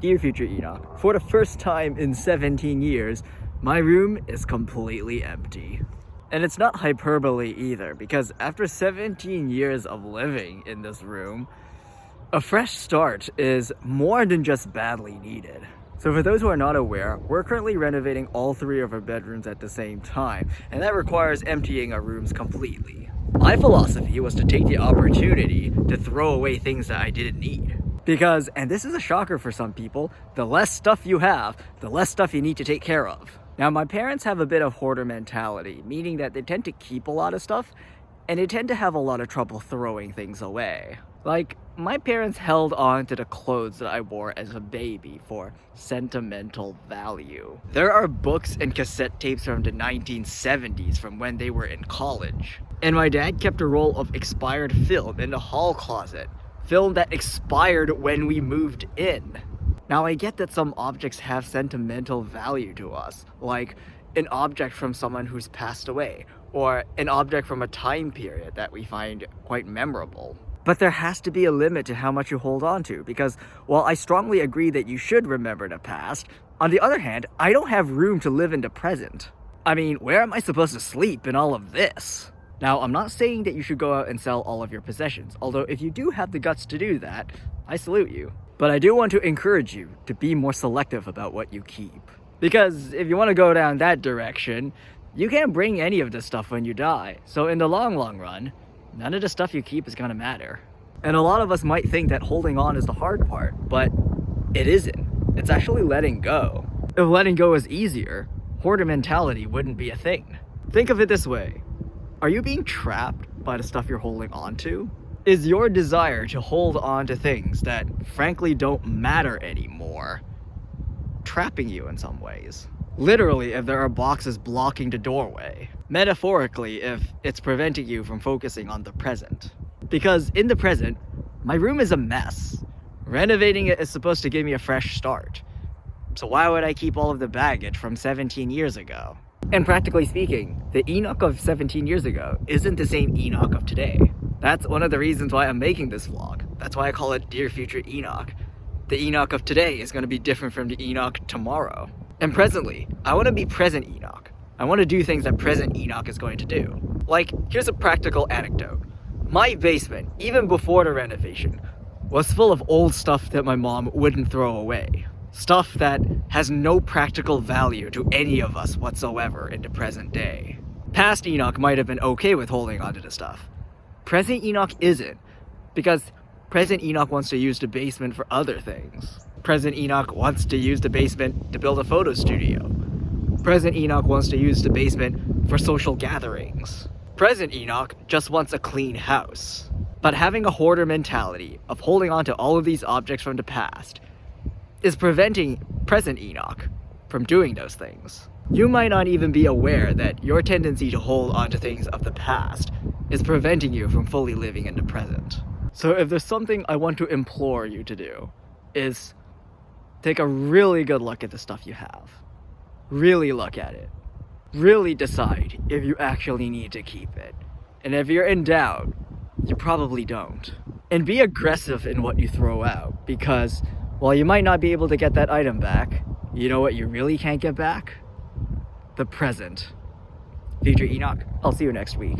Dear future Enoch, for the first time in 17 years, my room is completely empty. And it's not hyperbole either, because after 17 years of living in this room, a fresh start is more than just badly needed. So for those who are not aware, we're currently renovating all three of our bedrooms at the same time, and that requires emptying our rooms completely. My philosophy was to take the opportunity to throw away things that I didn't need. Because, and this is a shocker for some people, the less stuff you have, the less stuff you need to take care of. Now, my parents have a bit of hoarder mentality, meaning that they tend to keep a lot of stuff, and they tend to have a lot of trouble throwing things away. Like, my parents held on to the clothes that I wore as a baby for sentimental value. There are books and cassette tapes from the 1970s from when they were in college. And my dad kept a roll of expired film in the hall closet. Film that expired when we moved in. Now, I get that some objects have sentimental value to us, like an object from someone who's passed away, or an object from a time period that we find quite memorable. But there has to be a limit to how much you hold on to, because while I strongly agree that you should remember the past, on the other hand, I don't have room to live in the present. I mean, where am I supposed to sleep in all of this? Now, I'm not saying that you should go out and sell all of your possessions, although if you do have the guts to do that, I salute you. But I do want to encourage you to be more selective about what you keep. Because if you want to go down that direction, you can't bring any of this stuff when you die. So in the long run, none of the stuff you keep is going to matter. And a lot of us might think that holding on is the hard part, but it isn't. It's actually letting go. If letting go is easier, hoarder mentality wouldn't be a thing. Think of it this way. Are you being trapped by the stuff you're holding on to? Is your desire to hold on to things that frankly don't matter anymore trapping you in some ways? Literally, if there are boxes blocking the doorway. Metaphorically, if it's preventing you from focusing on the present. Because in the present, my room is a mess. Renovating it is supposed to give me a fresh start. So why would I keep all of the baggage from 17 years ago? And practically speaking, the Enoch of 17 years ago isn't the same Enoch of today. That's one of the reasons why I'm making this vlog. That's why I call it Dear Future Enoch. The Enoch of today is going to be different from the Enoch tomorrow. And presently, I want to be present Enoch. I want to do things that present Enoch is going to do. Like, here's a practical anecdote. My basement, even before the renovation, was full of old stuff that my mom wouldn't throw away. Stuff that has no practical value to any of us whatsoever in the present day. Past Enoch might have been okay with holding onto the stuff. Present Enoch isn't, because present Enoch wants to use the basement for other things. Present Enoch wants to use the basement to build a photo studio. Present Enoch wants to use the basement for social gatherings. Present Enoch just wants a clean house. But having a hoarder mentality of holding on to all of these objects from the past is preventing present Enoch from doing those things. You might not even be aware that your tendency to hold on to things of the past is preventing you from fully living in the present. So if there's something I want to implore you to do, is take a really good look at the stuff you have. Really look at it. Really decide if you actually need to keep it. And if you're in doubt, you probably don't. And be aggressive in what you throw out, because while you might not be able to get that item back, you know what you really can't get back? The present. Future Enoch, I'll see you next week.